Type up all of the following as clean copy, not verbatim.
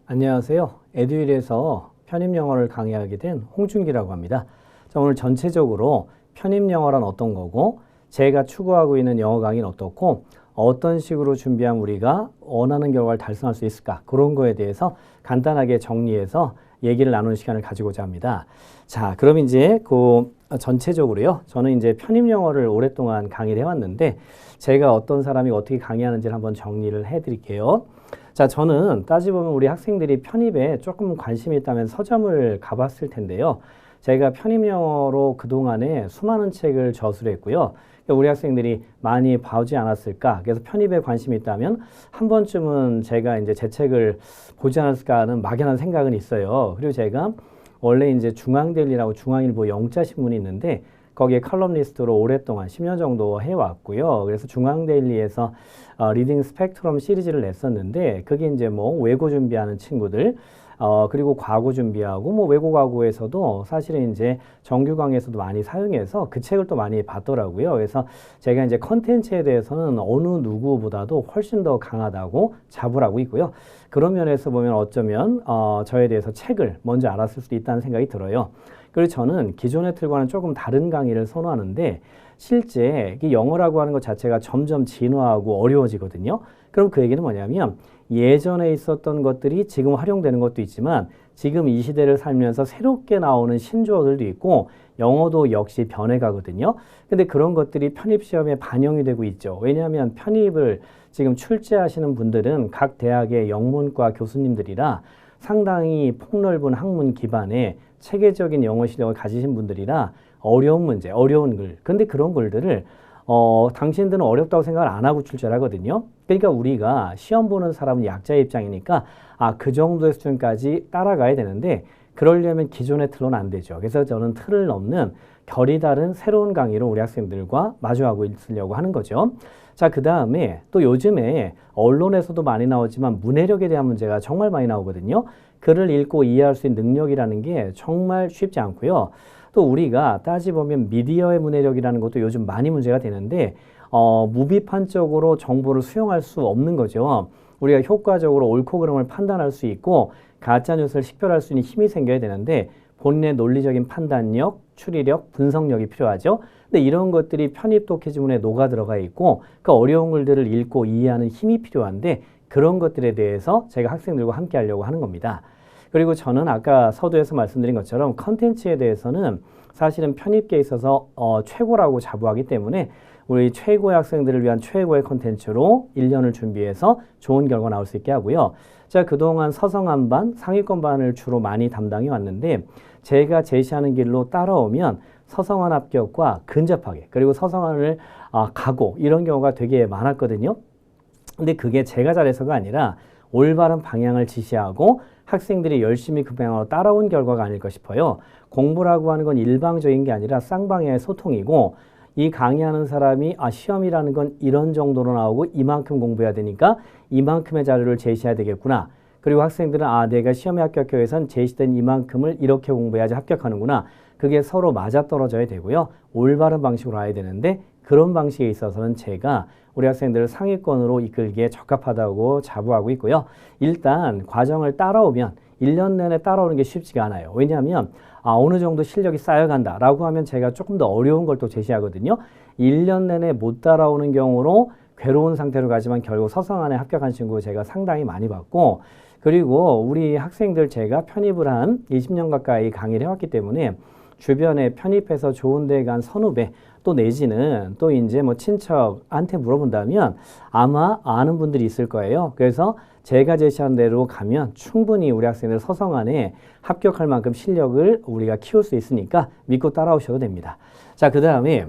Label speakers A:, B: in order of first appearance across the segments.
A: 안녕하세요. 에듀윌에서 편입영어를 강의하게 된 홍준기라고 합니다. 자, 오늘 전체적으로 편입영어란 어떤 거고 제가 추구하고 있는 영어 강의는 어떻고 어떤 식으로 준비하면 우리가 원하는 결과를 달성할 수 있을까 그런 거에 대해서 간단하게 정리해서 얘기를 나누는 시간을 가지고자 합니다. 자, 그럼 이제 전체적으로요. 저는 이제 편입영어를 오랫동안 강의를 해왔는데 제가 어떤 사람이 어떻게 강의하는지를 한번 정리를 해드릴게요. 자, 저는 따지보면 우리 학생들이 편입에 조금 관심이 있다면 서점을 가봤을 텐데요. 제가 편입영어로 그동안에 수많은 책을 저술했고요. 우리 학생들이 많이 봐오지 않았을까? 그래서 편입에 관심이 있다면 한 번쯤은 제가 이제 제 책을 보지 않았을까 하는 막연한 생각은 있어요. 그리고 제가 원래 이제 중앙데일리라고 중앙일보 영자신문이 있는데 거기에 칼럼니스트로 오랫동안 10년 정도 해왔고요. 그래서 중앙데일리에서 리딩 스펙트럼 시리즈를 냈었는데 그게 이제 뭐 외고 준비하는 친구들 그리고 과고 준비하고 뭐 외고 과고에서도 사실은 이제 정규 강의에서도 많이 사용해서 그 책을 또 많이 봤더라고요. 그래서 제가 이제 컨텐츠에 대해서는 어느 누구보다도 훨씬 더 강하다고 자부를 하고 있고요. 그런 면에서 보면 어쩌면 저에 대해서 책을 먼저 알았을 수도 있다는 생각이 들어요. 그리고 저는 기존의 틀과는 조금 다른 강의를 선호하는데 실제 이 영어라고 하는 것 자체가 점점 진화하고 어려워지거든요. 그럼 그 얘기는 뭐냐면 예전에 있었던 것들이 지금 활용되는 것도 있지만 지금 이 시대를 살면서 새롭게 나오는 신조어들도 있고 영어도 역시 변해가거든요. 근데 그런 것들이 편입시험에 반영이 되고 있죠. 왜냐하면 편입을 지금 출제하시는 분들은 각 대학의 영문과 교수님들이라 상당히 폭넓은 학문 기반의 체계적인 영어 실력을 가지신 분들이라 어려운 문제, 어려운 글. 근데 그런 글들을 당신들은 어렵다고 생각을 안 하고 출제를 하거든요. 그러니까 우리가 시험 보는 사람은 약자의 입장이니까 그 정도의 수준까지 따라가야 되는데 그러려면 기존의 틀로는 안 되죠. 그래서 저는 틀을 넘는 결이 다른 새로운 강의로 우리 학생들과 마주하고 있으려고 하는 거죠. 자, 그 다음에 또 요즘에 언론에서도 많이 나오지만 문해력에 대한 문제가 정말 많이 나오거든요. 글을 읽고 이해할 수 있는 능력이라는 게 정말 쉽지 않고요. 또 우리가 따지보면 미디어의 문해력이라는 것도 요즘 많이 문제가 되는데 무비판적으로 정보를 수용할 수 없는 거죠. 우리가 효과적으로 옳고 그름을 판단할 수 있고 가짜뉴스를 식별할 수 있는 힘이 생겨야 되는데 본인의 논리적인 판단력, 추리력, 분석력이 필요하죠. 근데 이런 것들이 편입 독해지문에 녹아 들어가 있고 그 어려운 글들을 읽고 이해하는 힘이 필요한데 그런 것들에 대해서 제가 학생들과 함께 하려고 하는 겁니다. 그리고 저는 아까 서두에서 말씀드린 것처럼 컨텐츠에 대해서는 사실은 편입계에 있어서 최고라고 자부하기 때문에 우리 최고의 학생들을 위한 최고의 컨텐츠로 1년을 준비해서 좋은 결과 나올 수 있게 하고요. 제가 그동안 서성한 반, 상위권 반을 주로 많이 담당해 왔는데 제가 제시하는 길로 따라오면 서성한 합격과 근접하게 그리고 서성한을 가고 이런 경우가 되게 많았거든요. 근데 그게 제가 잘해서가 아니라 올바른 방향을 지시하고 학생들이 열심히 그 방향으로 따라온 결과가 아닐까 싶어요. 공부라고 하는 건 일방적인 게 아니라 쌍방향의 소통이고 이 강의하는 사람이 시험이라는 건 이런 정도로 나오고 이만큼 공부해야 되니까 이만큼의 자료를 제시해야 되겠구나. 그리고 학생들은 내가 시험에 합격하기 위해선 제시된 이만큼을 이렇게 공부해야지 합격하는구나. 그게 서로 맞아떨어져야 되고요. 올바른 방식으로 가야 되는데 그런 방식에 있어서는 제가 우리 학생들을 상위권으로 이끌기에 적합하다고 자부하고 있고요. 일단 과정을 따라오면 1년 내내 따라오는 게 쉽지가 않아요. 왜냐하면 어느 정도 실력이 쌓여간다 라고 하면 제가 조금 더 어려운 걸 또 제시하거든요. 1년 내내 못 따라오는 경우로 괴로운 상태로 가지만 결국 서성안에 합격한 친구 제가 상당히 많이 봤고 그리고 우리 학생들 제가 편입을 한 20년 가까이 강의를 해왔기 때문에 주변에 편입해서 좋은 데 간 선후배 또 내지는 또 이제 뭐 친척한테 물어본다면 아마 아는 분들이 있을 거예요. 그래서 제가 제시한 대로 가면 충분히 우리 학생들 서성안에 합격할 만큼 실력을 우리가 키울 수 있으니까 믿고 따라오셔도 됩니다. 자, 그 다음에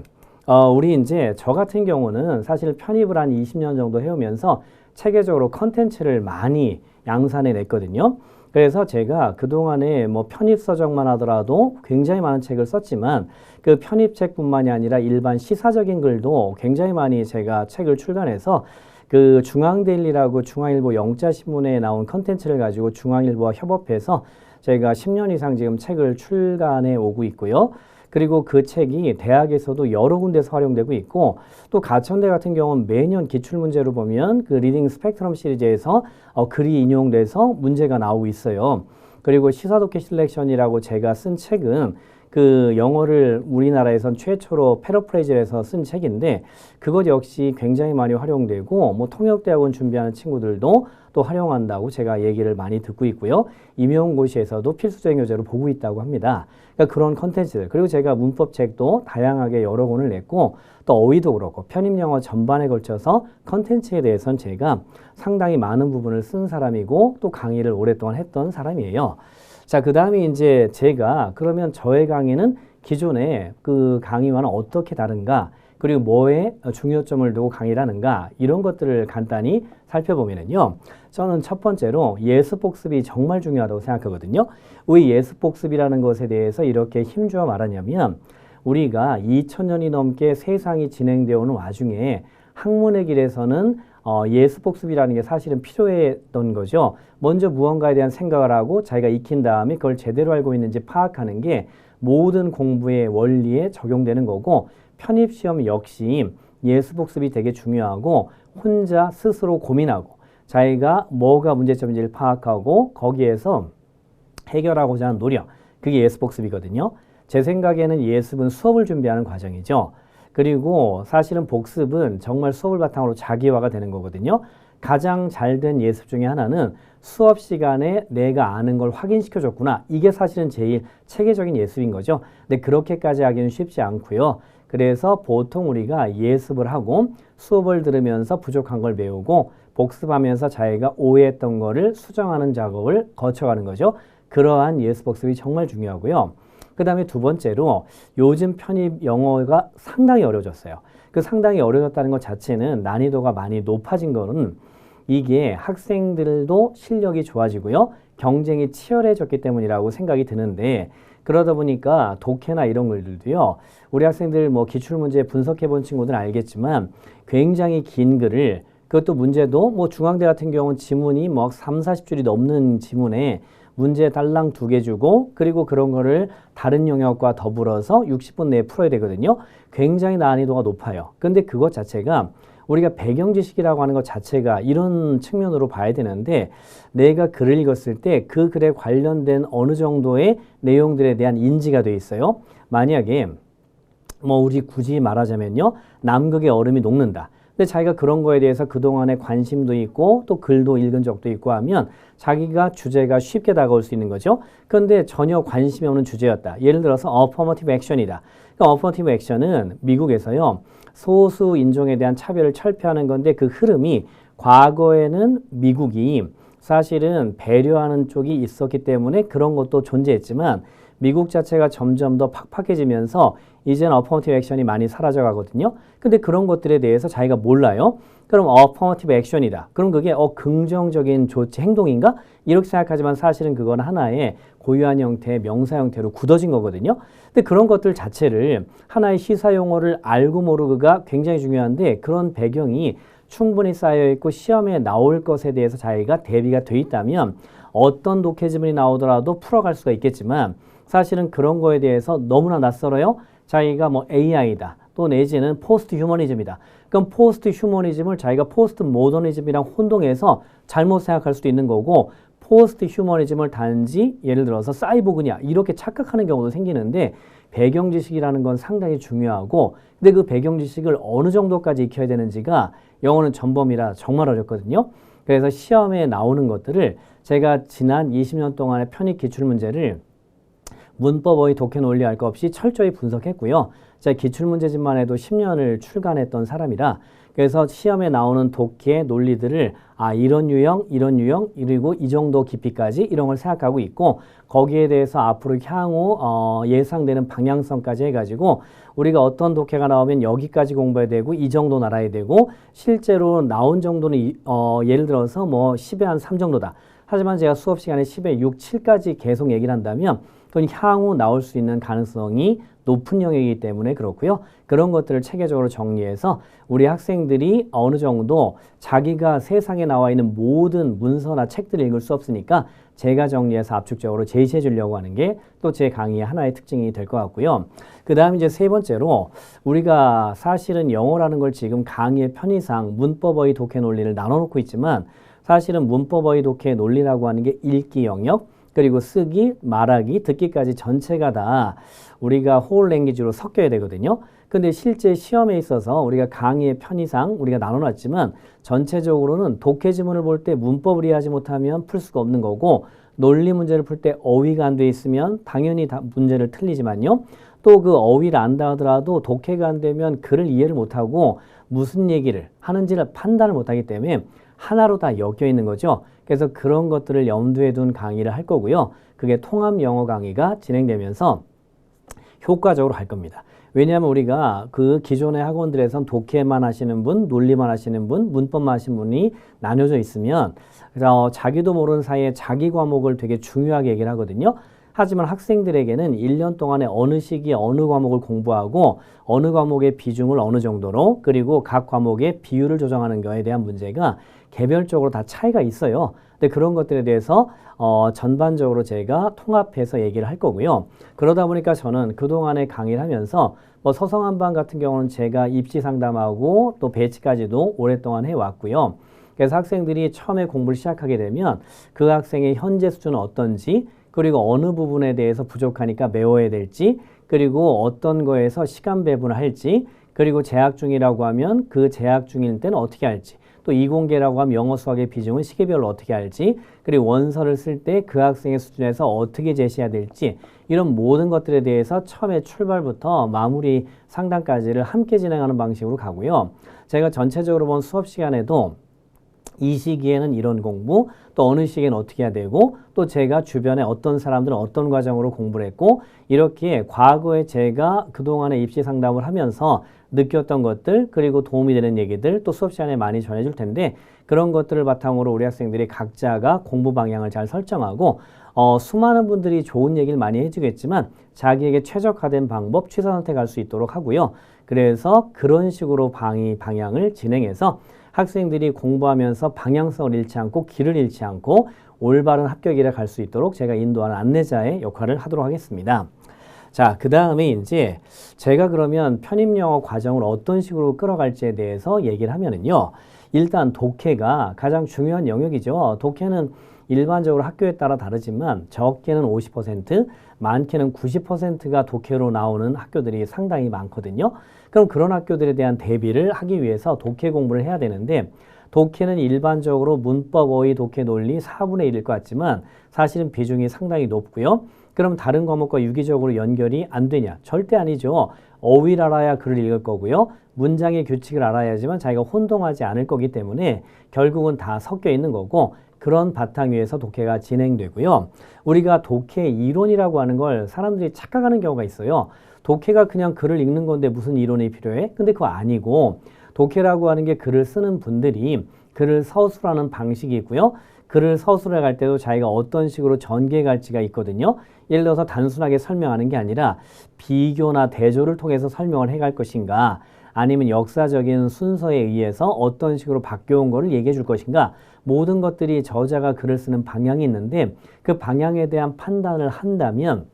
A: 우리 이제 저 같은 경우는 사실 편입을 한 20년 정도 해오면서 체계적으로 컨텐츠를 많이 양산해 냈거든요. 그래서 제가 그동안에 뭐 편입 서적만 하더라도 굉장히 많은 책을 썼지만 그 편입책뿐만이 아니라 일반 시사적인 글도 굉장히 많이 제가 책을 출간해서 그 중앙데일리라고 중앙일보 영자신문에 나온 컨텐츠를 가지고 중앙일보와 협업해서 제가 10년 이상 지금 책을 출간해 오고 있고요. 그리고 그 책이 대학에서도 여러 군데서 활용되고 있고 또 가천대 같은 경우는 매년 기출문제로 보면 그 리딩 스펙트럼 시리즈에서 글이 인용돼서 문제가 나오고 있어요. 그리고 시사독해 실렉션이라고 제가 쓴 책은 그 영어를 우리나라에선 최초로 패러프레이즈를 해서 쓴 책인데 그것 역시 굉장히 많이 활용되고 뭐 통역대학원 준비하는 친구들도 또 활용한다고 제가 얘기를 많이 듣고 있고요. 임용고시에서도 필수적인 교재로 보고 있다고 합니다. 그러니까 그런 컨텐츠들 그리고 제가 문법책도 다양하게 여러 권을 냈고 또 어휘도 그렇고 편입영어 전반에 걸쳐서 컨텐츠에 대해서는 제가 상당히 많은 부분을 쓴 사람이고 또 강의를 오랫동안 했던 사람이에요. 자, 그 다음에 이제 제가 그러면 저의 강의는 기존의 그 강의와는 어떻게 다른가 그리고 뭐에 중요점을 두고 강의를 하는가 이런 것들을 간단히 살펴보면은요. 저는 첫 번째로 예습복습이 정말 중요하다고 생각하거든요. 왜 예습복습이라는 것에 대해서 이렇게 힘주어 말하냐면 우리가 2000년이 넘게 세상이 진행되어 오는 와중에 학문의 길에서는 예습복습이라는 게 사실은 필요했던 거죠. 먼저 무언가에 대한 생각을 하고 자기가 익힌 다음에 그걸 제대로 알고 있는지 파악하는 게 모든 공부의 원리에 적용되는 거고 편입시험 역시 예습복습이 되게 중요하고 혼자 스스로 고민하고 자기가 뭐가 문제점인지를 파악하고 거기에서 해결하고자 하는 노력 그게 예습복습이거든요. 제 생각에는 예습은 수업을 준비하는 과정이죠. 그리고 사실은 복습은 정말 수업을 바탕으로 자기화가 되는 거거든요. 가장 잘된 예습 중에 하나는 수업 시간에 내가 아는 걸 확인시켜줬구나. 이게 사실은 제일 체계적인 예습인 거죠. 근데 그렇게까지 하기는 쉽지 않고요. 그래서 보통 우리가 예습을 하고 수업을 들으면서 부족한 걸 배우고 복습하면서 자기가 오해했던 거를 수정하는 작업을 거쳐가는 거죠. 그러한 예습 복습이 정말 중요하고요. 그 다음에 두 번째로 요즘 편입 영어가 상당히 어려워졌어요. 그 상당히 어려워졌다는 것 자체는 난이도가 많이 높아진 거는 이게 학생들도 실력이 좋아지고요. 경쟁이 치열해졌기 때문이라고 생각이 드는데 그러다 보니까 독해나 이런 글들도요. 우리 학생들 뭐 기출문제 분석해 본 친구들은 알겠지만 굉장히 긴 글을 그것도 문제도 뭐 중앙대 같은 경우는 지문이 뭐 3, 40줄이 넘는 지문에 문제 달랑 2개 주고 그리고 그런 거를 다른 영역과 더불어서 60분 내에 풀어야 되거든요. 굉장히 난이도가 높아요. 근데 그것 자체가 우리가 배경 지식이라고 하는 것 자체가 이런 측면으로 봐야 되는데 내가 글을 읽었을 때 그 글에 관련된 어느 정도의 내용들에 대한 인지가 돼 있어요. 만약에 뭐 우리 굳이 말하자면요. 남극의 얼음이 녹는다. 근데 자기가 그런 거에 대해서 그동안에 관심도 있고 또 글도 읽은 적도 있고 하면 자기가 주제가 쉽게 다가올 수 있는 거죠. 그런데 전혀 관심이 없는 주제였다. 예를 들어서 어퍼머티브 액션이다. 그러니까 어퍼머티브 액션은 미국에서요. 소수 인종에 대한 차별을 철폐하는 건데 그 흐름이 과거에는 미국이 사실은 배려하는 쪽이 있었기 때문에 그런 것도 존재했지만 미국 자체가 점점 더 팍팍해지면서 이제는 어퍼머티브 액션이 많이 사라져 가거든요. 근데 그런 것들에 대해서 자기가 몰라요. 그럼 어퍼머티브 액션이다. 그럼 그게 긍정적인 조치 행동인가? 이렇게 생각하지만 사실은 그건 하나의 고유한 형태의 명사 형태로 굳어진 거거든요. 근데 그런 것들 자체를 하나의 시사 용어를 알고 모르고가 굉장히 중요한데 그런 배경이 충분히 쌓여있고 시험에 나올 것에 대해서 자기가 대비가 돼 있다면 어떤 독해 지문이 나오더라도 풀어갈 수가 있겠지만 사실은 그런 거에 대해서 너무나 낯설어요. 자기가 뭐 AI다. 또 내지는 포스트 휴머니즘이다. 그럼 포스트 휴머니즘을 자기가 포스트 모더니즘이랑 혼동해서 잘못 생각할 수도 있는 거고 포스트 휴머니즘을 단지 예를 들어서 사이보그냐 이렇게 착각하는 경우도 생기는데 배경 지식이라는 건 상당히 중요하고 근데 그 배경 지식을 어느 정도까지 익혀야 되는지가 영어는 전범이라 정말 어렵거든요. 그래서 시험에 나오는 것들을 제가 지난 20년 동안의 편입 기출문제를 문법, 어휘, 독해, 논리 할 것 없이 철저히 분석했고요. 제가 기출문제집만 해도 10년을 출간했던 사람이라 그래서 시험에 나오는 독해, 논리들을 이런 유형, 그리고 이 정도 깊이까지 이런 걸 생각하고 있고 거기에 대해서 앞으로 향후 예상되는 방향성까지 해가지고 우리가 어떤 독해가 나오면 여기까지 공부해야 되고 이 정도 알아야 되고 실제로 나온 정도는 예를 들어서 뭐 10에 한 3 정도다. 하지만 제가 수업 시간에 10에 6, 7까지 계속 얘기를 한다면 또는 향후 나올 수 있는 가능성이 높은 영역이기 때문에 그렇고요. 그런 것들을 체계적으로 정리해서 우리 학생들이 어느 정도 자기가 세상에 나와 있는 모든 문서나 책들을 읽을 수 없으니까 제가 정리해서 압축적으로 제시해 주려고 하는 게 또 제 강의의 하나의 특징이 될 것 같고요. 그 다음 이제 세 번째로 우리가 사실은 영어라는 걸 지금 강의의 편의상 문법어휘 독해 논리를 나눠놓고 있지만 사실은 문법어휘 독해 논리라고 하는 게 읽기 영역, 그리고 쓰기, 말하기, 듣기까지 전체가 다 우리가 홀 랭귀지로 섞여야 되거든요. 근데 실제 시험에 있어서 우리가 강의의 편의상 우리가 나눠놨지만 전체적으로는 독해 지문을 볼 때 문법을 이해하지 못하면 풀 수가 없는 거고, 논리 문제를 풀 때 어휘가 안 돼 있으면 당연히 문제를 틀리지만요. 또 그 어휘를 안다 하더라도 독해가 안 되면 글을 이해를 못하고 무슨 얘기를 하는지를 판단을 못하기 때문에 하나로 다 엮여 있는 거죠. 그래서 그런 것들을 염두에 둔 강의를 할 거고요. 그게 통합 영어 강의가 진행되면서 효과적으로 할 겁니다. 왜냐하면 우리가 그 기존의 학원들에선 독해만 하시는 분, 논리만 하시는 분, 문법만 하시는 분이 나뉘어져 있으면 자기도 모르는 사이에 자기 과목을 되게 중요하게 얘기를 하거든요. 하지만 학생들에게는 1년 동안에 어느 시기에 어느 과목을 공부하고 어느 과목의 비중을 어느 정도로, 그리고 각 과목의 비율을 조정하는 것에 대한 문제가 개별적으로 다 차이가 있어요. 근데 그런 것들에 대해서 전반적으로 제가 통합해서 얘기를 할 거고요. 그러다 보니까 저는 그동안에 강의를 하면서 뭐 서성한반 같은 경우는 제가 입시 상담하고 또 배치까지도 오랫동안 해왔고요. 그래서 학생들이 처음에 공부를 시작하게 되면 그 학생의 현재 수준은 어떤지, 그리고 어느 부분에 대해서 부족하니까 메워야 될지, 그리고 어떤 거에서 시간 배분을 할지, 그리고 재학 중이라고 하면 그 재학 중일 때는 어떻게 할지, 또 이공계라고 하면 영어 수학의 비중은 시기별로 어떻게 할지, 그리고 원서를 쓸 때 그 학생의 수준에서 어떻게 제시해야 될지, 이런 모든 것들에 대해서 처음에 출발부터 마무리 상담까지를 함께 진행하는 방식으로 가고요. 제가 전체적으로 본 수업 시간에도 이 시기에는 이런 공부, 또 어느 시기에는 어떻게 해야 되고, 또 제가 주변에 어떤 사람들은 어떤 과정으로 공부를 했고, 이렇게 과거에 제가 그동안에 입시 상담을 하면서 느꼈던 것들, 그리고 도움이 되는 얘기들 또 수업 시간에 많이 전해줄 텐데, 그런 것들을 바탕으로 우리 학생들이 각자가 공부 방향을 잘 설정하고 수많은 분들이 좋은 얘기를 많이 해주겠지만 자기에게 최적화된 방법, 취사 선택할 수 있도록 하고요. 그래서 그런 식으로 방향을 진행해서 학생들이 공부하면서 방향성을 잃지 않고 길을 잃지 않고 올바른 합격이라 갈 수 있도록 제가 인도하는 안내자의 역할을 하도록 하겠습니다. 자, 그 다음에 이제 제가 그러면 편입영어 과정을 어떤 식으로 끌어갈지에 대해서 얘기를 하면은요. 일단 독해가 가장 중요한 영역이죠. 독해는 일반적으로 학교에 따라 다르지만 적게는 50%, 많게는 90%가 독해로 나오는 학교들이 상당히 많거든요. 그럼 그런 학교들에 대한 대비를 하기 위해서 독해 공부를 해야 되는데, 독해는 일반적으로 문법, 어휘, 독해, 논리 4분의 1일 것 같지만 사실은 비중이 상당히 높고요. 그럼 다른 과목과 유기적으로 연결이 안 되냐? 절대 아니죠. 어휘를 알아야 글을 읽을 거고요. 문장의 규칙을 알아야지만 자기가 혼동하지 않을 거기 때문에 결국은 다 섞여 있는 거고, 그런 바탕 위에서 독해가 진행되고요. 우리가 독해 이론이라고 하는 걸 사람들이 착각하는 경우가 있어요. 독해가 그냥 글을 읽는 건데 무슨 이론이 필요해? 근데 그거 아니고, 독해라고 하는 게 글을 쓰는 분들이 글을 서술하는 방식이 있고요. 글을 서술해 갈 때도 자기가 어떤 식으로 전개해 갈지가 있거든요. 예를 들어서 단순하게 설명하는 게 아니라 비교나 대조를 통해서 설명을 해 갈 것인가, 아니면 역사적인 순서에 의해서 어떤 식으로 바뀌어온 거를 얘기해 줄 것인가, 모든 것들이 저자가 글을 쓰는 방향이 있는데 그 방향에 대한 판단을 한다면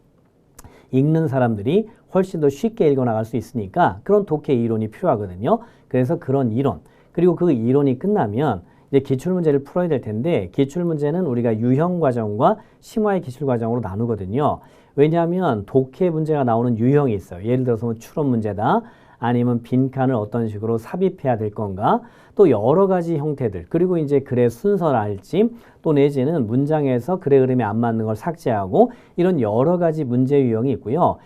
A: 읽는 사람들이 훨씬 더 쉽게 읽어나갈 수 있으니까 그런 독해 이론이 필요하거든요. 그래서 그런 이론, 그리고 그 이론이 끝나면 이제 기출문제를 풀어야 될 텐데, 기출문제는 우리가 유형과정과 심화의 기출과정으로 나누거든요. 왜냐하면 독해 문제가 나오는 유형이 있어요. 예를 들어서 뭐 추론 문제다, 아니면 빈칸을 어떤 식으로 삽입해야 될 건가, 또 여러 가지 형태들, 그리고 이제 글의 순서랄지, 또 내지는 문장에서 글의 흐름에 안 맞는 걸 삭제하고, 이런 여러 가지 문제 유형이 있고요.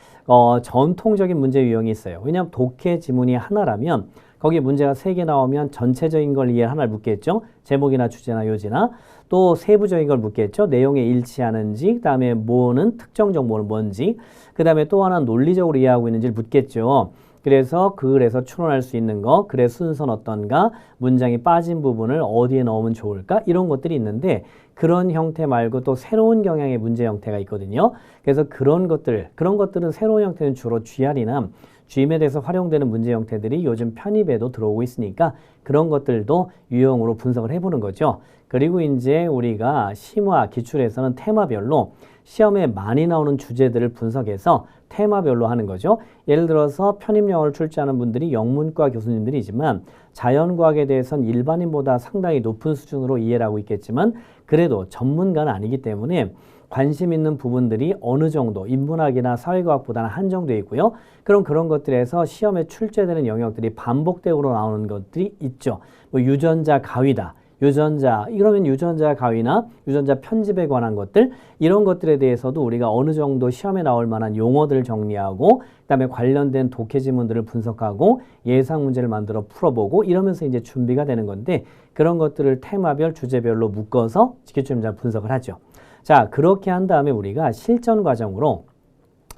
A: 전통적인 문제 유형이 있어요. 왜냐하면 독해 지문이 하나라면 거기에 문제가 3개 나오면 전체적인 걸 이해를 하나를 묻겠죠. 제목이나 주제나 요지나. 또 세부적인 걸 묻겠죠. 내용에 일치하는지, 그 다음에 뭐는 특정 정보는 뭔지, 그 다음에 또 하나는 논리적으로 이해하고 있는지를 묻겠죠. 그래서 그 글에서 추론할 수 있는 거, 글의 순서는 어떤가, 문장이 빠진 부분을 어디에 넣으면 좋을까, 이런 것들이 있는데 그런 형태 말고 또 새로운 경향의 문제 형태가 있거든요. 그래서 그런 것들은 새로운 형태는 주로 GR이나 GM에 대해서 활용되는 문제 형태들이 요즘 편입에도 들어오고 있으니까 그런 것들도 유형으로 분석을 해보는 거죠. 그리고 이제 우리가 심화 기출에서는 테마별로 시험에 많이 나오는 주제들을 분석해서 테마별로 하는 거죠. 예를 들어서 편입영어를 출제하는 분들이 영문과 교수님들이지만 자연과학에 대해서는 일반인보다 상당히 높은 수준으로 이해를 하고 있겠지만 그래도 전문가는 아니기 때문에 관심 있는 부분들이 어느 정도 인문학이나 사회과학보다는 한정되어 있고요. 그럼 그런 것들에서 시험에 출제되는 영역들이 반복적으로 나오는 것들이 있죠. 뭐 유전자 가위다. 이러면 유전자 가위나 유전자 편집에 관한 것들, 이런 것들에 대해서도 우리가 어느 정도 시험에 나올 만한 용어들을 정리하고, 그다음에 관련된 독해 지문들을 분석하고, 예상 문제를 만들어 풀어보고, 이러면서 이제 준비가 되는 건데, 그런 것들을 테마별, 주제별로 묶어서 기출문제 분석을 하죠. 자, 그렇게 한 다음에 우리가 실전 과정으로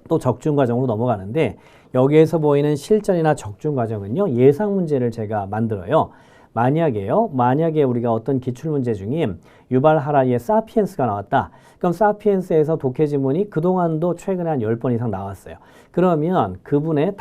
A: 또 적중 과정으로 넘어가는데, 여기에서 보이는 실전이나 적중 과정은요, 예상 문제를 제가 만들어요. 만약에 우리가 어떤 기출문제 중에 유발 하라리의 사피엔스가 나왔다. 그럼 사피엔스에서 독해 지문이 그동안도 최근에 한 10번 이상 나왔어요. 그러면 그분의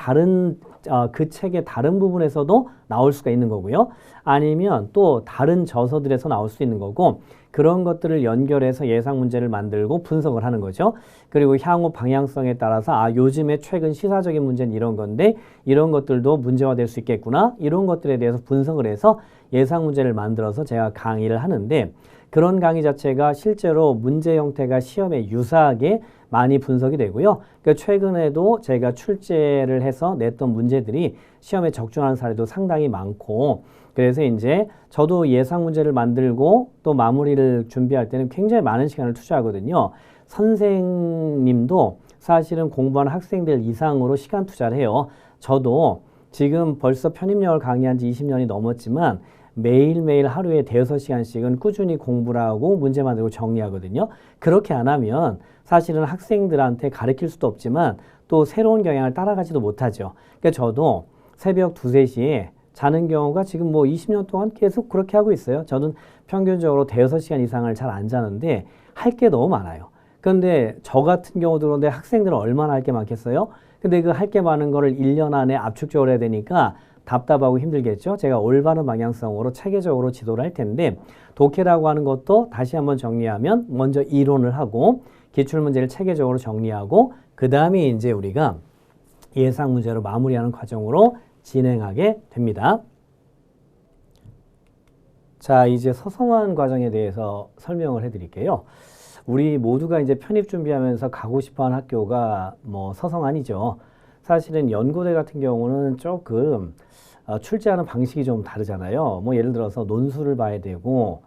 A: 그 책의 다른 부분에서도 나올 수가 있는 거고요. 아니면 또 다른 저서들에서 나올 수 있는 거고, 그런 것들을 연결해서 예상 문제를 만들고 분석을 하는 거죠. 그리고 향후 방향성에 따라서 요즘에 최근 시사적인 문제는 이런 건데 이런 것들도 문제화될 수 있겠구나. 이런 것들에 대해서 분석을 해서 예상 문제를 만들어서 제가 강의를 하는데 그런 강의 자체가 실제로 문제 형태가 시험에 유사하게 많이 분석이 되고요. 그러니까 최근에도 제가 출제를 해서 냈던 문제들이 시험에 적중하는 사례도 상당히 많고, 그래서 이제 저도 예상 문제를 만들고 또 마무리를 준비할 때는 굉장히 많은 시간을 투자하거든요. 선생님도 사실은 공부하는 학생들 이상으로 시간 투자를 해요. 저도 지금 벌써 편입영어를 강의한 지 20년이 넘었지만 매일매일 하루에 대여섯 시간씩은 꾸준히 공부를 하고 문제 만들고 정리하거든요. 그렇게 안 하면 사실은 학생들한테 가르칠 수도 없지만 또 새로운 경향을 따라가지도 못하죠. 그러니까 저도 새벽 2, 3시에 자는 경우가 지금 뭐 20년 동안 계속 그렇게 하고 있어요. 저는 평균적으로 대여섯 시간 이상을 잘 안 자는데 할 게 너무 많아요. 그런데 저 같은 경우도 그런데 학생들은 얼마나 할 게 많겠어요? 근데 그 할 게 많은 거를 1년 안에 압축적으로 해야 되니까 답답하고 힘들겠죠. 제가 올바른 방향성으로 체계적으로 지도를 할 텐데 독해라고 하는 것도 다시 한번 정리하면 먼저 이론을 하고 기출문제를 체계적으로 정리하고 그 다음에 이제 우리가 예상 문제로 마무리하는 과정으로 진행하게 됩니다. 자, 이제 서성한 과정에 대해서 설명을 해드릴게요. 우리 모두가 이제 편입 준비하면서 가고 싶어하는 학교가 뭐 서성한이죠. 사실은 연고대 같은 경우는 조금 출제하는 방식이 좀 다르잖아요. 뭐 예를 들어서 논술을 봐야 되고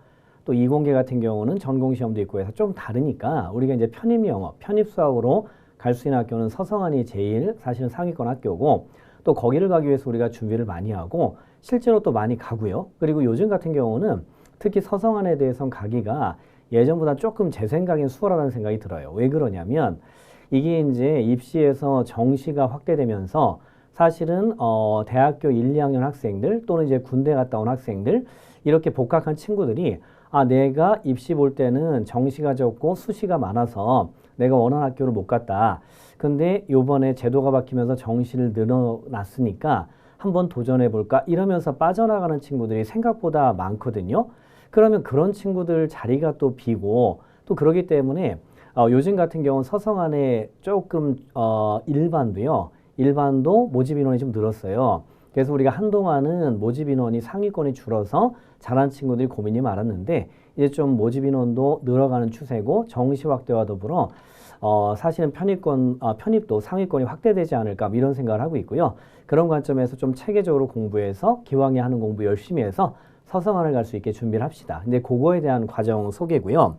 A: 또 이공계 같은 경우는 전공시험도 있고 해서 좀 다르니까 우리가 이제 편입영어, 편입수학으로 갈 수 있는 학교는 서성한이 제일 사실은 상위권 학교고 또 거기를 가기 위해서 우리가 준비를 많이 하고 실제로 또 많이 가고요. 그리고 요즘 같은 경우는 특히 서성한에 대해서는 가기가 예전보다 조금 제 생각엔 수월하다는 생각이 들어요. 왜 그러냐면 이게 이제 입시에서 정시가 확대되면서 사실은 대학교 1, 2학년 학생들 또는 이제 군대 갔다 온 학생들 이렇게 복학한 친구들이 내가 입시 볼 때는 정시가 적고 수시가 많아서 내가 원하는 학교를 못 갔다. 근데 요번에 제도가 바뀌면서 정시를 늘어났으니까 한번 도전해 볼까 이러면서 빠져나가는 친구들이 생각보다 많거든요. 그러면 그런 친구들 자리가 또 비고 또 그러기 때문에 요즘 같은 경우는 서성한에 조금 일반도 모집 인원이 좀 늘었어요. 그래서 우리가 한동안은 모집 인원이 상위권이 줄어서 잘한 친구들이 고민이 많았는데 이제 좀 모집 인원도 늘어가는 추세고 정시 확대와 더불어 사실은 편입도 상위권이 확대되지 않을까 이런 생각을 하고 있고요. 그런 관점에서 좀 체계적으로 공부해서 기왕에 하는 공부 열심히 해서 서성한을 갈 수 있게 준비를 합시다. 근데 그거에 대한 과정 소개고요.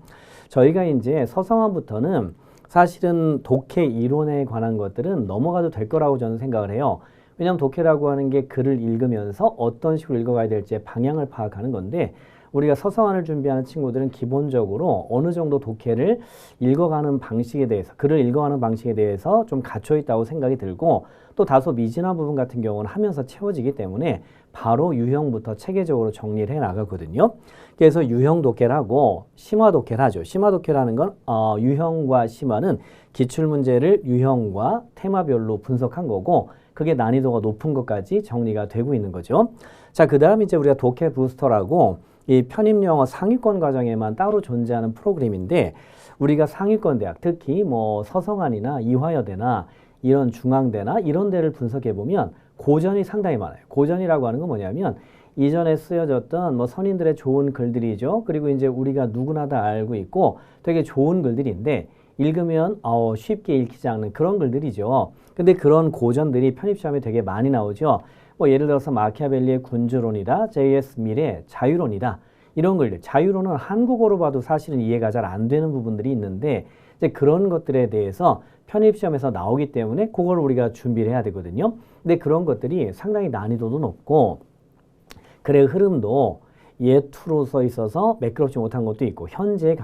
A: 저희가 이제 서성한부터는 사실은 독해 이론에 관한 것들은 넘어가도 될 거라고 저는 생각을 해요. 왜냐하면 독해라고 하는 게 글을 읽으면서 어떤 식으로 읽어가야 될지 방향을 파악하는 건데 우리가 서성안을 준비하는 친구들은 기본적으로 어느 정도 독해를 읽어가는 방식에 대해서, 글을 읽어가는 방식에 대해서 좀 갖춰 있다고 생각이 들고, 또 다소 미진한 부분 같은 경우는 하면서 채워지기 때문에 바로 유형부터 체계적으로 정리를 해 나가거든요. 그래서 유형 독해를 하고 심화 독해를 하죠. 심화 독해라는 건 유형과 심화는 기출문제를 유형과 테마별로 분석한 거고, 그게 난이도가 높은 것까지 정리가 되고 있는 거죠. 자, 그 다음 이제 우리가 독해 부스터라고 이 편입영어 상위권 과정에만 따로 존재하는 프로그램인데, 우리가 상위권 대학, 특히 뭐 서성안이나 이화여대나 이런 중앙대나 이런 데를 분석해 보면 고전이 상당히 많아요. 고전이라고 하는 건 뭐냐면 이전에 쓰여졌던 뭐 선인들의 좋은 글들이죠. 그리고 이제 우리가 누구나 다 알고 있고 되게 좋은 글들인데 읽으면 쉽게 읽히지 않는 그런 글들이죠. 근데 그런 고전들이 편입시험에 되게 많이 나오죠. 뭐 예를 들어서 마키아벨리의 군주론이다, J.S. 밀의 자유론이다. 이런 글들. 자유론은 한국어로 봐도 사실은 이해가 잘 안 되는 부분들이 있는데 이제 그런 것들에 대해서 편입시험에서 나오기 때문에 그걸 우리가 준비를 해야 되거든요. 근데 그런 것들이 상당히 난이도도 높고 글의 흐름도 예투로 써 있어서 매끄럽지 못한 것도 있고 현재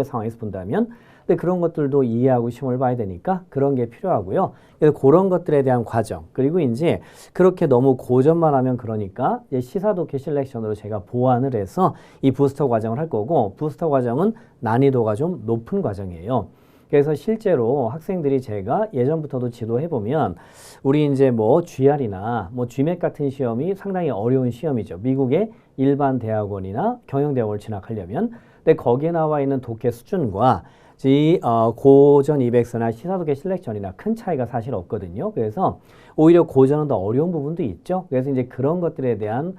A: 상황에서 본다면 근데 그런 것들도 이해하고 시험을 봐야 되니까 그런 게 필요하고요. 그래서 그런 것들에 대한 과정 그리고 이제 그렇게 너무 고전만 하면 그러니까 이제 시사독해 실렉션으로 제가 보완을 해서 이 부스터 과정을 할 거고 부스터 과정은 난이도가 좀 높은 과정이에요. 그래서 실제로 학생들이 제가 예전부터도 지도해보면 우리 이제 뭐 GR이나 뭐 GMAT 같은 시험이 상당히 어려운 시험이죠. 미국의 일반 대학원이나 경영대학원을 진학하려면. 근데 거기에 나와 있는 독해 수준과 고전 200서나 시사독해 실렉션이나 큰 차이가 사실 없거든요. 그래서 오히려 고전은 더 어려운 부분도 있죠. 그래서 이제 그런 것들에 대한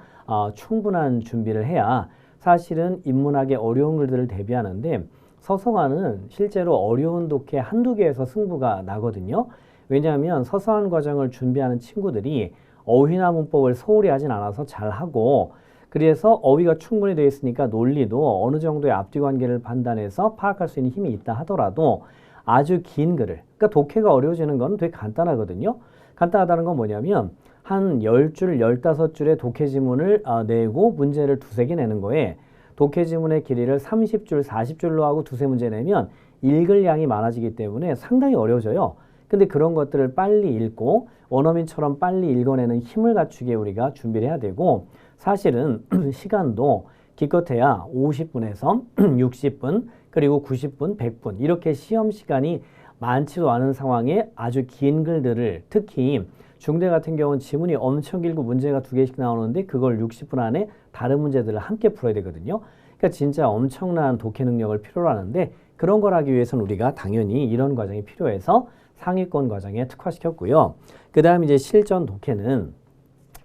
A: 충분한 준비를 해야 사실은 인문학의 어려운 글들을 대비하는데 서성안은 실제로 어려운 독해 한두 개에서 승부가 나거든요. 왜냐하면 서성안 과정을 준비하는 친구들이 어휘나 문법을 소홀히 하진 않아서 잘하고 그래서 어휘가 충분히 되어 있으니까 논리도 어느 정도의 앞뒤 관계를 판단해서 파악할 수 있는 힘이 있다 하더라도 아주 긴 글을, 그러니까 독해가 어려워지는 건 되게 간단하거든요. 간단하다는 건 뭐냐면 한 10줄, 15줄의 독해 지문을 내고 문제를 두세 개 내는 거에 독해 지문의 길이를 30줄, 40줄로 하고 두세 문제 내면 읽을 양이 많아지기 때문에 상당히 어려워져요. 근데 그런 것들을 빨리 읽고 원어민처럼 빨리 읽어내는 힘을 갖추게 우리가 준비를 해야 되고 사실은 시간도 기껏해야 50분에서 60분 그리고 90분, 100분 이렇게 시험 시간이 많지도 않은 상황에 아주 긴 글들을 특히 중대 같은 경우는 지문이 엄청 길고 문제가 두 개씩 나오는데 그걸 60분 안에 다른 문제들을 함께 풀어야 되거든요. 그러니까 진짜 엄청난 독해 능력을 필요로 하는데 그런 걸 하기 위해서는 우리가 당연히 이런 과정이 필요해서 상위권 과정에 특화시켰고요. 그 다음 이제 실전 독해는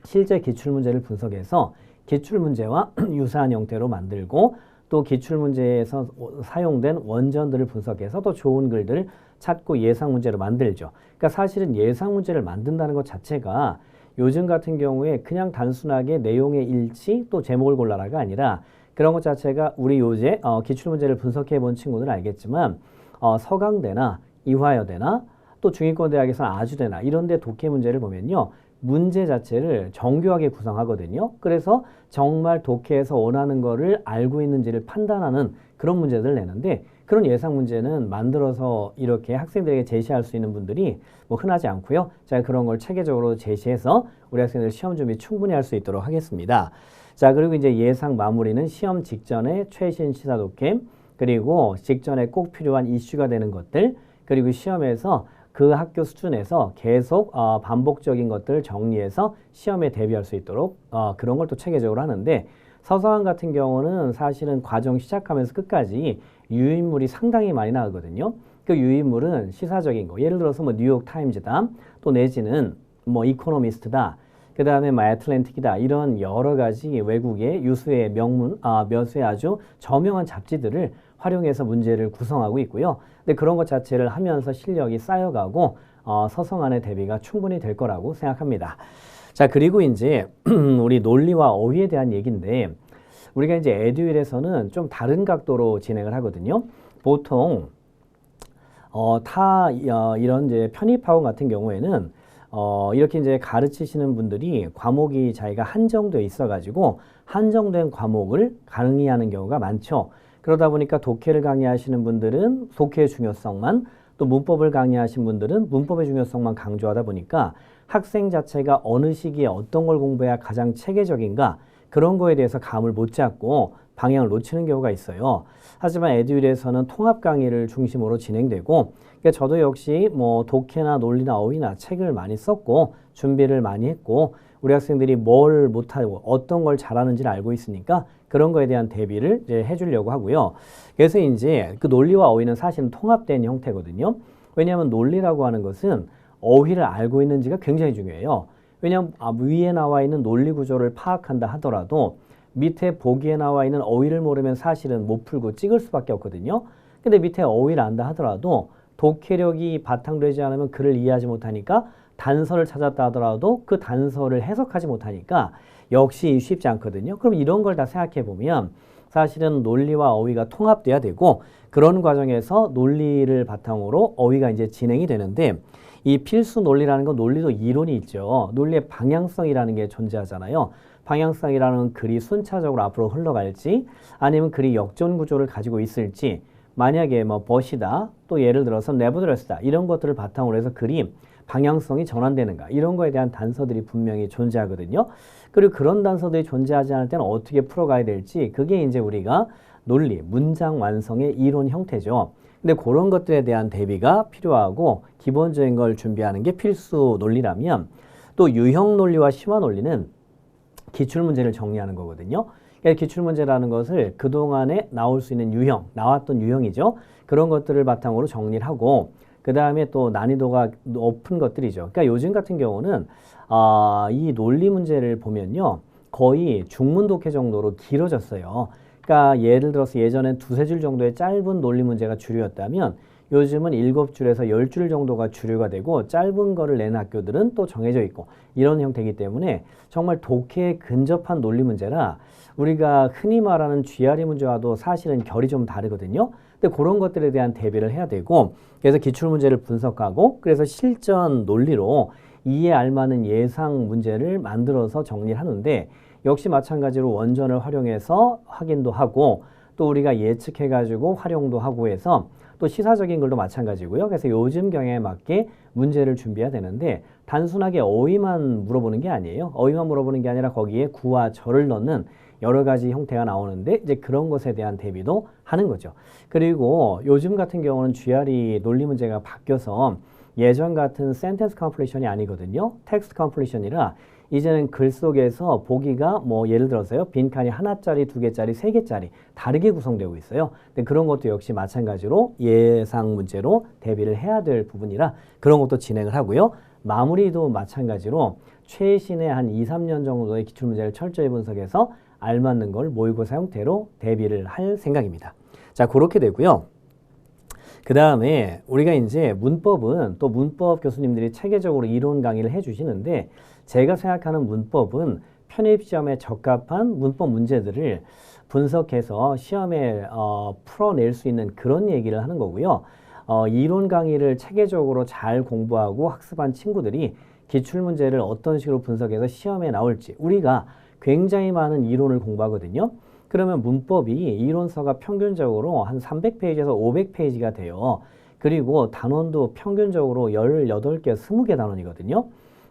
A: 실제 기출문제를 분석해서 기출문제와 유사한 형태로 만들고 또 기출문제에서 사용된 원전들을 분석해서 또 좋은 글들을 찾고 예상문제로 만들죠. 그러니까 사실은 예상문제를 만든다는 것 자체가 요즘 같은 경우에 그냥 단순하게 내용의 일치 또 제목을 골라라가 아니라 그런 것 자체가 우리 요새 기출문제를 분석해 본 친구들은 알겠지만 서강대나 이화여대나 또 중위권 대학에서 아주대나 이런 데 독해 문제를 보면요. 문제 자체를 정교하게 구성하거든요. 그래서 정말 독해에서 원하는 거를 알고 있는지를 판단하는 그런 문제들을 내는데 그런 예상 문제는 만들어서 이렇게 학생들에게 제시할 수 있는 분들이 뭐 흔하지 않고요. 제가 그런 걸 체계적으로 제시해서 우리 학생들 시험 준비 충분히 할 수 있도록 하겠습니다. 자, 그리고 이제 예상 마무리는 시험 직전에 최신 시사 독해 그리고 직전에 꼭 필요한 이슈가 되는 것들 그리고 시험에서 그 학교 수준에서 계속 반복적인 것들을 정리해서 시험에 대비할 수 있도록 그런 걸 또 체계적으로 하는데 서성안 같은 경우는 사실은 과정 시작하면서 끝까지 유인물이 상당히 많이 나오거든요. 그 유인물은 시사적인 거. 예를 들어서 뭐 뉴욕 타임즈다. 또 내지는 뭐 이코노미스트다. 그 다음에 뭐 애틀랜틱이다. 이런 여러 가지 외국의 유수의 명문, 몇 수의 아주 저명한 잡지들을 활용해서 문제를 구성하고 있고요. 근데 그런 것 자체를 하면서 실력이 쌓여가고 서성안의 대비가 충분히 될 거라고 생각합니다. 자, 그리고 이제 우리 논리와 어휘에 대한 얘기인데 우리가 이제 에듀윌에서는 좀 다른 각도로 진행을 하거든요. 보통 이런 이제 편입학원 같은 경우에는 이렇게 이제 가르치시는 분들이 과목이 자기가 한정되어 있어가지고 한정된 과목을 강의하는 경우가 많죠. 그러다 보니까 독해를 강의하시는 분들은 독해의 중요성만, 또 문법을 강의하신 분들은 문법의 중요성만 강조하다 보니까 학생 자체가 어느 시기에 어떤 걸 공부해야 가장 체계적인가, 그런 거에 대해서 감을 못 잡고 방향을 놓치는 경우가 있어요. 하지만 에듀윌에서는 통합 강의를 중심으로 진행되고, 그러니까 저도 역시 뭐 독해나 논리나 어휘나 책을 많이 썼고 준비를 많이 했고, 우리 학생들이 뭘 못하고 어떤 걸 잘하는지를 알고 있으니까 그런 거에 대한 대비를 이제 해주려고 하고요. 그래서 이제 그 논리와 어휘는 사실은 통합된 형태거든요. 왜냐하면 논리라고 하는 것은 어휘를 알고 있는지가 굉장히 중요해요. 왜냐하면 위에 나와 있는 논리 구조를 파악한다 하더라도 밑에 보기에 나와 있는 어휘를 모르면 사실은 못 풀고 찍을 수밖에 없거든요. 근데 밑에 어휘를 안다 하더라도 독해력이 바탕되지 않으면 글을 이해하지 못하니까 단서를 찾았다 하더라도 그 단서를 해석하지 못하니까 역시 쉽지 않거든요. 그럼 이런 걸 다 생각해 보면 사실은 논리와 어휘가 통합돼야 되고, 그런 과정에서 논리를 바탕으로 어휘가 이제 진행이 되는데, 이 필수 논리라는 건 논리도 이론이 있죠. 논리의 방향성이라는 게 존재하잖아요. 방향성이라는 글이 순차적으로 앞으로 흘러갈지 아니면 글이 역전 구조를 가지고 있을지, 만약에 뭐 but이다, 또 예를 들어서 nevertheless다, 이런 것들을 바탕으로 해서 글이 방향성이 전환되는가, 이런 거에 대한 단서들이 분명히 존재하거든요. 그리고 그런 단서들이 존재하지 않을 때는 어떻게 풀어가야 될지, 그게 이제 우리가 논리, 문장 완성의 이론 형태죠. 근데 그런 것들에 대한 대비가 필요하고 기본적인 걸 준비하는 게 필수 논리라면, 또 유형 논리와 심화 논리는 기출문제를 정리하는 거거든요. 그러니까 기출문제라는 것을 그동안에 나올 수 있는 유형, 나왔던 유형이죠. 그런 것들을 바탕으로 정리를 하고, 그 다음에 또 난이도가 높은 것들이죠. 그러니까 요즘 같은 경우는 이 논리 문제를 보면요, 거의 중문 독해 정도로 길어졌어요. 그러니까 예를 들어서 예전엔 두세 줄 정도의 짧은 논리 문제가 주류였다면 요즘은 7줄에서 10줄 정도가 주류가 되고, 짧은 거를 내는 학교들은 또 정해져 있고, 이런 형태이기 때문에 정말 독해에 근접한 논리 문제라 우리가 흔히 말하는 GRE 문제와도 사실은 결이 좀 다르거든요. 근데 그런 것들에 대한 대비를 해야 되고, 그래서 기출문제를 분석하고, 그래서 실전 논리로 이에 알맞는 예상 문제를 만들어서 정리를 하는데, 역시 마찬가지로 원전을 활용해서 확인도 하고, 또 우리가 예측해가지고 활용도 하고 해서, 또 시사적인 글도 마찬가지고요. 그래서 요즘 경향에 맞게 문제를 준비해야 되는데, 단순하게 어휘만 물어보는 게 아니에요. 어휘만 물어보는 게 아니라 거기에 구와 절을 넣는 여러 가지 형태가 나오는데, 이제 그런 것에 대한 대비도 하는 거죠. 그리고 요즘 같은 경우는 GRE 논리 문제가 바뀌어서 예전 같은 센텐스 컴플리션이 아니거든요. 텍스트 컴플리션이라 이제는 글 속에서 보기가 뭐 예를 들어서요, 빈칸이 하나짜리, 두 개짜리, 세 개짜리 다르게 구성되고 있어요. 근데 그런 것도 역시 마찬가지로 예상 문제로 대비를 해야 될 부분이라 그런 것도 진행을 하고요. 마무리도 마찬가지로 최신의 한 2, 3년 정도의 기출문제를 철저히 분석해서 알맞는 걸 모의고사 형태로 대비를 할 생각입니다. 자, 그렇게 되고요. 그 다음에 우리가 이제 문법은 또 문법 교수님들이 체계적으로 이론 강의를 해주시는데, 제가 생각하는 문법은 편입시험에 적합한 문법 문제들을 분석해서 시험에 풀어낼 수 있는 그런 얘기를 하는 거고요. 이론 강의를 체계적으로 잘 공부하고 학습한 친구들이 기출문제를 어떤 식으로 분석해서 시험에 나올지, 우리가 굉장히 많은 이론을 공부하거든요. 그러면 문법이 이론서가 평균적으로 한 300페이지에서 500페이지가 돼요. 그리고 단원도 평균적으로 18개, 20개 단원이거든요.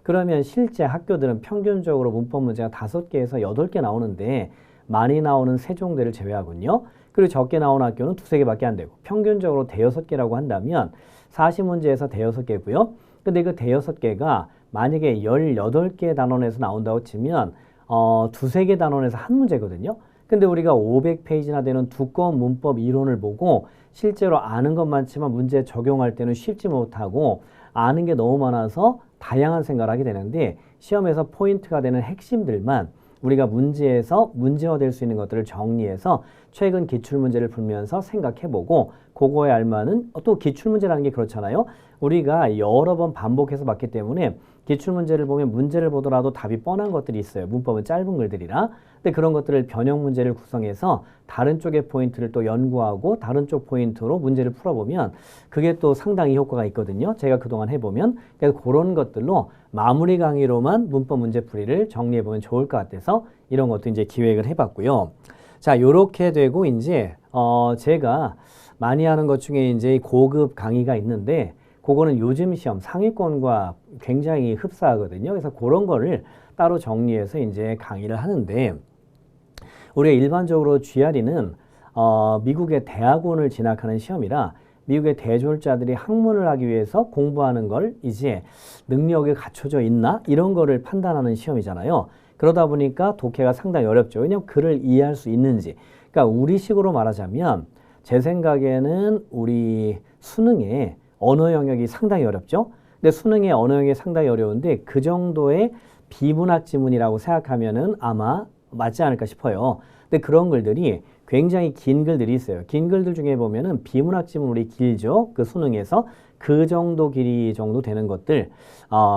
A: 그러면 실제 학교들은 평균적으로 문법 문제가 5개에서 8개 나오는데, 많이 나오는 세종대를 제외하군요. 그리고 적게 나오는 학교는 2~3개밖에 안 되고, 평균적으로 대여섯 개라고 한다면 40문제에서 대여섯 개고요. 근데 그 대여섯 개가 만약에 18개 단원에서 나온다고 치면 2~3개 단원에서 한 문제거든요. 근데 우리가 500페이지나 되는 두꺼운 문법 이론을 보고 실제로 아는 것 많지만 문제에 적용할 때는 쉽지 못하고, 아는 게 너무 많아서 다양한 생각을 하게 되는데, 시험에서 포인트가 되는 핵심들만 우리가 문제에서 문제화될 수 있는 것들을 정리해서 최근 기출문제를 풀면서 생각해보고, 그거에 알맞은 또 기출문제라는 게 그렇잖아요. 우리가 여러 번 반복해서 봤기 때문에 기출문제를 보면 문제를 보더라도 답이 뻔한 것들이 있어요. 문법은 짧은 글들이라. 근데 그런 것들을 변형 문제를 구성해서 다른 쪽의 포인트를 또 연구하고 다른 쪽 포인트로 문제를 풀어보면 그게 또 상당히 효과가 있거든요. 제가 그동안 해보면. 그래서 그런 것들로 마무리 강의로만 문법 문제풀이를 정리해보면 좋을 것 같아서 이런 것도 이제 기획을 해봤고요. 자, 요렇게 되고 이제 제가 많이 하는 것 중에 이제 고급 강의가 있는데 그거는 요즘 시험 상위권과 굉장히 흡사하거든요. 그래서 그런 거를 따로 정리해서 이제 강의를 하는데 우리가 일반적으로 GRE는 미국의 대학원을 진학하는 시험이라 미국의 대졸자들이 학문을 하기 위해서 공부하는 걸 이제 능력이 갖춰져 있나? 이런 거를 판단하는 시험이잖아요. 그러다 보니까 독해가 상당히 어렵죠. 왜냐하면 글을 이해할 수 있는지. 그러니까 우리식으로 말하자면 제 생각에는 우리 수능에 언어 영역이 상당히 어렵죠. 근데 수능의 언어 영역이 상당히 어려운데 그 정도의 비문학 지문이라고 생각하면은 아마 맞지 않을까 싶어요. 근데 그런 글들이 굉장히 긴 글들이 있어요. 긴 글들 중에 보면은 비문학 지문이 길죠. 그 수능에서 그 정도 길이 정도 되는 것들,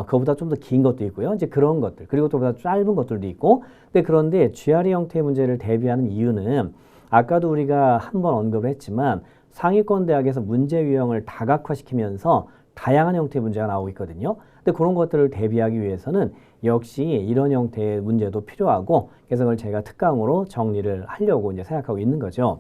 A: 그거보다 좀 더 긴 것도 있고요. 이제 그런 것들, 그리고 또 보다 짧은 것들도 있고. 근데 그런데 GRE 형태의 문제를 대비하는 이유는 아까도 우리가 한번 언급을 했지만 상위권 대학에서 문제 유형을 다각화시키면서 다양한 형태의 문제가 나오고 있거든요. 근데 그런 것들을 대비하기 위해서는 역시 이런 형태의 문제도 필요하고 그래서 그걸 제가 특강으로 정리를 하려고 이제 생각하고 있는 거죠.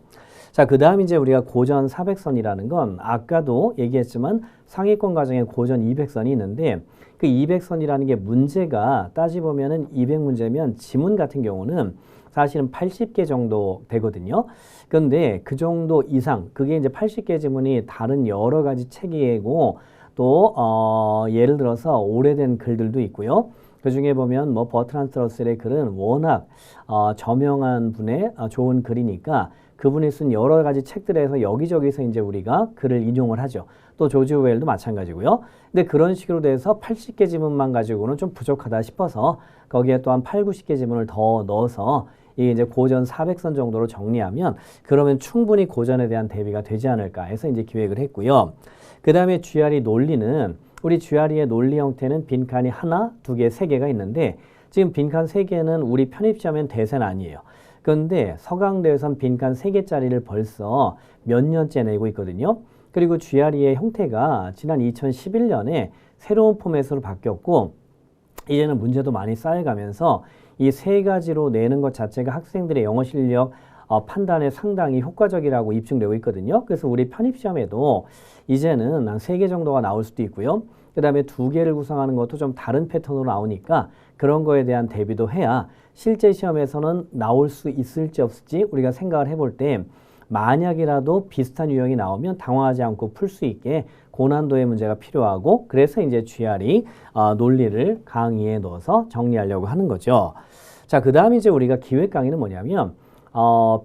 A: 자, 그 다음 이제 우리가 고전 400선이라는 건 아까도 얘기했지만 상위권 과정에 고전 200선이 있는데 그 200선이라는 게 문제가 따지보면은 200문제면 지문 같은 경우는 사실은 80개 정도 되거든요. 그런데 그 정도 이상, 그게 이제 80개 지문이 다른 여러 가지 책이고 또 예를 들어서 오래된 글들도 있고요. 그 중에 보면 뭐 버트란드 러셀의 글은 워낙 저명한 분의 좋은 글이니까 그분이 쓴 여러 가지 책들에서 여기저기서 이제 우리가 글을 인용을 하죠. 또 조지 오웰도 마찬가지고요. 근데 그런 식으로 돼서 80개 지문만 가지고는 좀 부족하다 싶어서 거기에 또한 8, 90개 지문을 더 넣어서 이게 이제 고전 400선 정도로 정리하면 그러면 충분히 고전에 대한 대비가 되지 않을까 해서 이제 기획을 했고요. 그 다음에 GRE 논리는 우리 GRE의 논리 형태는 빈칸이 하나, 두 개, 세 개가 있는데 지금 빈칸 세 개는 우리 편입시험엔 대세는 아니에요. 그런데 서강대에선 빈칸 3개짜리를 벌써 몇 년째 내고 있거든요. 그리고 GRE의 형태가 지난 2011년에 새로운 포맷으로 바뀌었고 이제는 문제도 많이 쌓여가면서 이 세 가지로 내는 것 자체가 학생들의 영어 실력 판단에 상당히 효과적이라고 입증되고 있거든요. 그래서 우리 편입시험에도 이제는 한 3개 정도가 나올 수도 있고요. 그 다음에 2개를 구성하는 것도 좀 다른 패턴으로 나오니까 그런 거에 대한 대비도 해야 실제 시험에서는 나올 수 있을지 없을지 우리가 생각을 해볼 때 만약이라도 비슷한 유형이 나오면 당황하지 않고 풀 수 있게 고난도의 문제가 필요하고 그래서 이제 GRE 논리를 강의에 넣어서 정리하려고 하는 거죠. 자, 그 다음 이제 우리가 기획 강의는 뭐냐면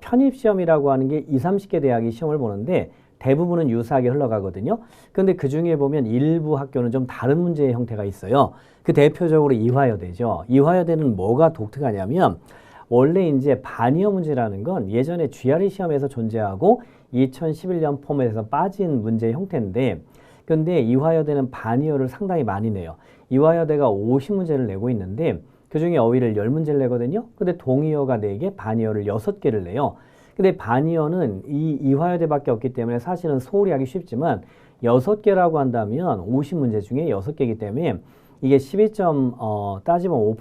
A: 편입시험이라고 하는 게 20, 30개 대학이 시험을 보는데 대부분은 유사하게 흘러가거든요. 그런데 그 중에 보면 일부 학교는 좀 다른 문제의 형태가 있어요. 그 대표적으로 이화여대죠. 이화여대는 뭐가 독특하냐면 원래 이제 반이어 문제라는 건 예전에 GRE 시험에서 존재하고 2011년 포맷에서 빠진 문제 형태인데 근데 이화여대는 반이어를 상당히 많이 내요. 이화여대가 50문제를 내고 있는데 그중에 어휘를 10문제를 내거든요. 근데 동의어가 4개, 반이어를 6개를 내요. 근데 반이어는 이 이화여대밖에 없기 때문에 사실은 소홀히 하기 쉽지만 6개라고 한다면 50문제 중에 6개이기 때문에 이게 12점 따지면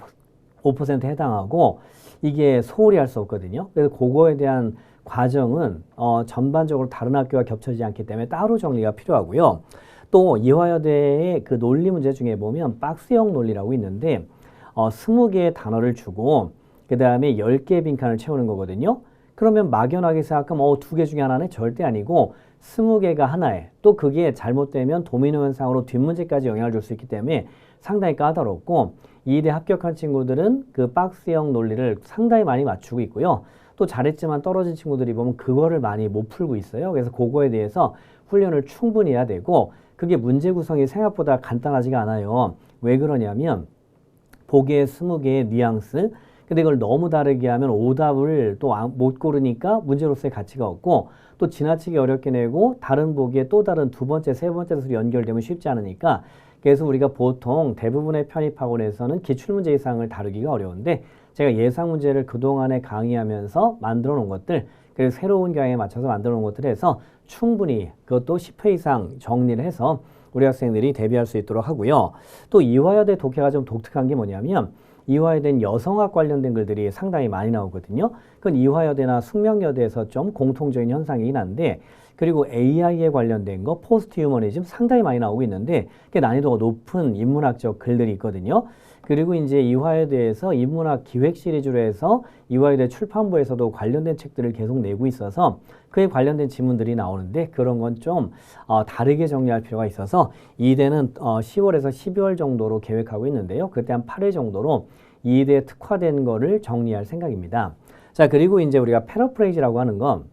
A: 5% 해당하고 이게 소홀히 할 수 없거든요. 그래서 그거에 대한 과정은 전반적으로 다른 학교와 겹쳐지지 않기 때문에 따로 정리가 필요하고요. 또 이화여대의 그 논리 문제 중에 보면 박스형 논리라고 있는데 20개의 단어를 주고 그 다음에 10개의 빈칸을 채우는 거거든요. 그러면 막연하게 생각하면 2개 중에 하나네? 절대 아니고 20개가 하나에 또 그게 잘못되면 도미노 현상으로 뒷문제까지 영향을 줄 수 있기 때문에 상당히 까다롭고 이대 합격한 친구들은 그 박스형 논리를 상당히 많이 맞추고 있고요. 또 잘했지만 떨어진 친구들이 보면 그거를 많이 못 풀고 있어요. 그래서 그거에 대해서 훈련을 충분히 해야 되고 그게 문제 구성이 생각보다 간단하지가 않아요. 왜 그러냐면 보기에 20개의 뉘앙스 근데 이걸 너무 다르게 하면 오답을 또 못 고르니까 문제로서의 가치가 없고 또 지나치게 어렵게 내고 다른 보기에 또 다른 두 번째, 세 번째 수로 연결되면 쉽지 않으니까 그래서 우리가 보통 대부분의 편입학원에서는 기출문제 이상을 다루기가 어려운데 제가 예상 문제를 그동안에 강의하면서 만들어 놓은 것들, 그리고 새로운 강의에 맞춰서 만들어 놓은 것들에서 충분히 그것도 10회 이상 정리를 해서 우리 학생들이 대비할 수 있도록 하고요. 또 이화여대 독해가 좀 독특한 게 뭐냐면 이화여대는 여성학 관련된 글들이 상당히 많이 나오거든요. 그건 이화여대나 숙명여대에서 좀 공통적인 현상이긴 한데, 그리고 AI에 관련된 거, 포스트 휴머니즘 상당히 많이 나오고 있는데 그게 난이도가 높은 인문학적 글들이 있거든요. 그리고 이제 이화여대에서 인문학 기획 시리즈로 해서 이화여대 출판부에서도 관련된 책들을 계속 내고 있어서 그에 관련된 지문들이 나오는데 그런 건 좀 다르게 정리할 필요가 있어서 이대는 10월에서 12월 정도로 계획하고 있는데요. 그때 한 8회 정도로 이대에 특화된 거를 정리할 생각입니다. 자, 그리고 이제 우리가 패러프레이즈라고 하는 건,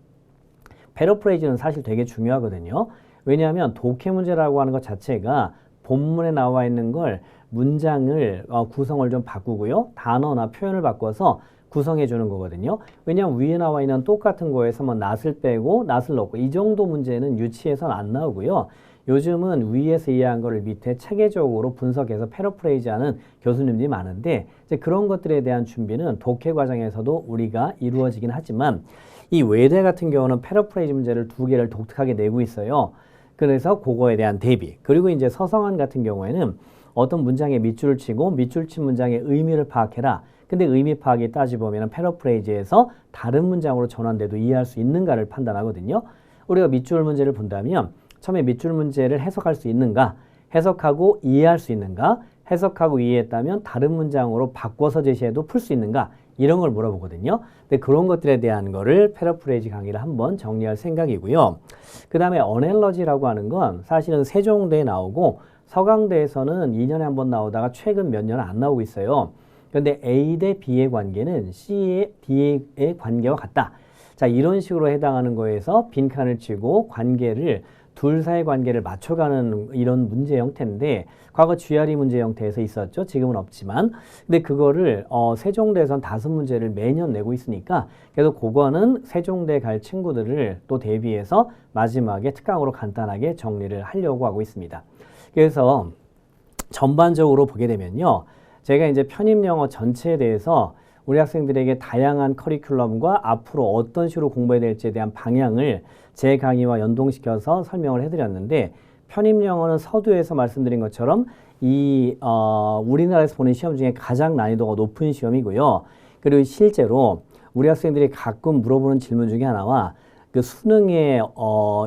A: 패러프레이즈는 사실 되게 중요하거든요. 왜냐하면 독해 문제라고 하는 것 자체가 본문에 나와 있는 걸 문장을 구성을 좀 바꾸고요. 단어나 표현을 바꿔서 구성해 주는 거거든요. 왜냐하면 위에 나와 있는 똑같은 거에서 뭐 낫을 빼고 낫을 넣고 이 정도 문제는 유치해서는 안 나오고요. 요즘은 위에서 이해한 거를 밑에 체계적으로 분석해서 패러프레이즈하는 교수님들이 많은데 이제 그런 것들에 대한 준비는 독해 과정에서도 우리가 이루어지긴 하지만 이 외대 같은 경우는 패러프레이즈 문제를 2개를 독특하게 내고 있어요. 그래서 그거에 대한 대비. 그리고 이제 서성한 같은 경우에는 어떤 문장에 밑줄을 치고 밑줄 친 문장의 의미를 파악해라. 근데 의미 파악이 따지보면 패러프레이즈에서 다른 문장으로 전환돼도 이해할 수 있는가를 판단하거든요. 우리가 밑줄 문제를 본다면 처음에 밑줄 문제를 해석할 수 있는가, 해석하고 이해할 수 있는가, 해석하고 이해했다면 다른 문장으로 바꿔서 제시해도 풀 수 있는가, 이런 걸 물어보거든요. 근데 그런 것들에 대한 거를 패러프레이즈 강의를 한번 정리할 생각이고요. 그 다음에 어넬러지라고 하는 건 사실은 세종대에 나오고 서강대에서는 2년에 한 번 나오다가 최근 몇 년은 안 나오고 있어요. 그런데 A 대 B의 관계는 C의 D의 관계와 같다. 자, 이런 식으로 해당하는 거에서 빈칸을 치고 관계를 둘 사이의 관계를 맞춰가는 이런 문제 형태인데 과거 GRE 문제 형태에서 있었죠. 지금은 없지만. 근데 그거를 세종대에선 5문제를 매년 내고 있으니까 그래서 그거는 세종대 갈 친구들을 또 대비해서 마지막에 특강으로 간단하게 정리를 하려고 하고 있습니다. 그래서 전반적으로 보게 되면요. 제가 이제 편입영어 전체에 대해서 우리 학생들에게 다양한 커리큘럼과 앞으로 어떤 식으로 공부해야 될지에 대한 방향을 제 강의와 연동시켜서 설명을 해드렸는데 편입영어는 서두에서 말씀드린 것처럼 우리나라에서 보는 시험 중에 가장 난이도가 높은 시험이고요. 그리고 실제로 우리 학생들이 가끔 물어보는 질문 중에 하나와 그 수능의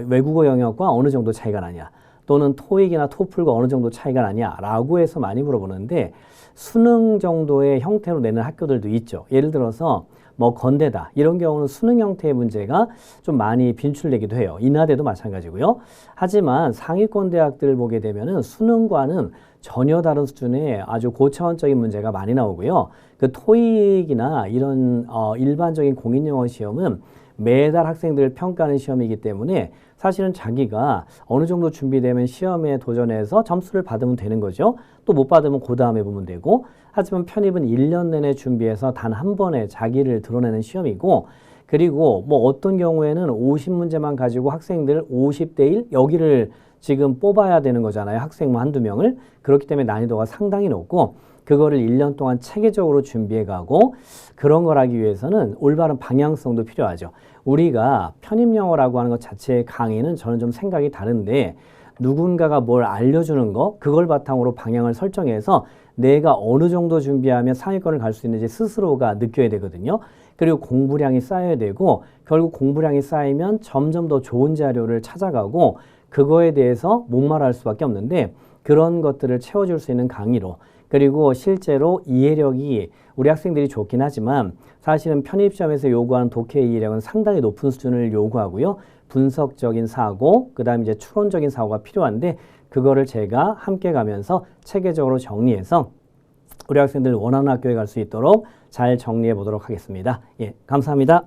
A: 외국어 영역과 어느 정도 차이가 나냐, 또는 토익이나 토플과 어느 정도 차이가 나냐라고 해서 많이 물어보는데 수능 정도의 형태로 내는 학교들도 있죠. 예를 들어서 뭐 건대다 이런 경우는 수능 형태의 문제가 좀 많이 빈출되기도 해요. 인하대도 마찬가지고요. 하지만 상위권 대학들을 보게 되면은 수능과는 전혀 다른 수준의 아주 고차원적인 문제가 많이 나오고요. 그 토익이나 이런 일반적인 공인영어 시험은 매달 학생들을 평가하는 시험이기 때문에 사실은 자기가 어느 정도 준비되면 시험에 도전해서 점수를 받으면 되는 거죠. 또 못 받으면 그 다음에 보면 되고, 하지만 편입은 1년 내내 준비해서 단 한 번에 자기를 드러내는 시험이고, 그리고 뭐 어떤 경우에는 50문제만 가지고 학생들 50대 1 여기를 지금 뽑아야 되는 거잖아요. 학생 뭐 한두 명을. 그렇기 때문에 난이도가 상당히 높고 그거를 1년 동안 체계적으로 준비해 가고 그런 걸 하기 위해서는 올바른 방향성도 필요하죠. 우리가 편입영어라고 하는 것 자체의 강의는 저는 좀 생각이 다른데 누군가가 뭘 알려주는 거 그걸 바탕으로 방향을 설정해서 내가 어느 정도 준비하면 상위권을 갈 수 있는지 스스로가 느껴야 되거든요. 그리고 공부량이 쌓여야 되고 결국 공부량이 쌓이면 점점 더 좋은 자료를 찾아가고 그거에 대해서 목말할 수밖에 없는데 그런 것들을 채워줄 수 있는 강의로, 그리고 실제로 이해력이 우리 학생들이 좋긴 하지만 사실은 편입시험에서 요구하는 독해 이해력은 상당히 높은 수준을 요구하고요. 분석적인 사고, 그 다음에 이제 추론적인 사고가 필요한데 그거를 제가 함께 가면서 체계적으로 정리해서 우리 학생들 원하는 학교에 갈 수 있도록 잘 정리해 보도록 하겠습니다. 예, 감사합니다.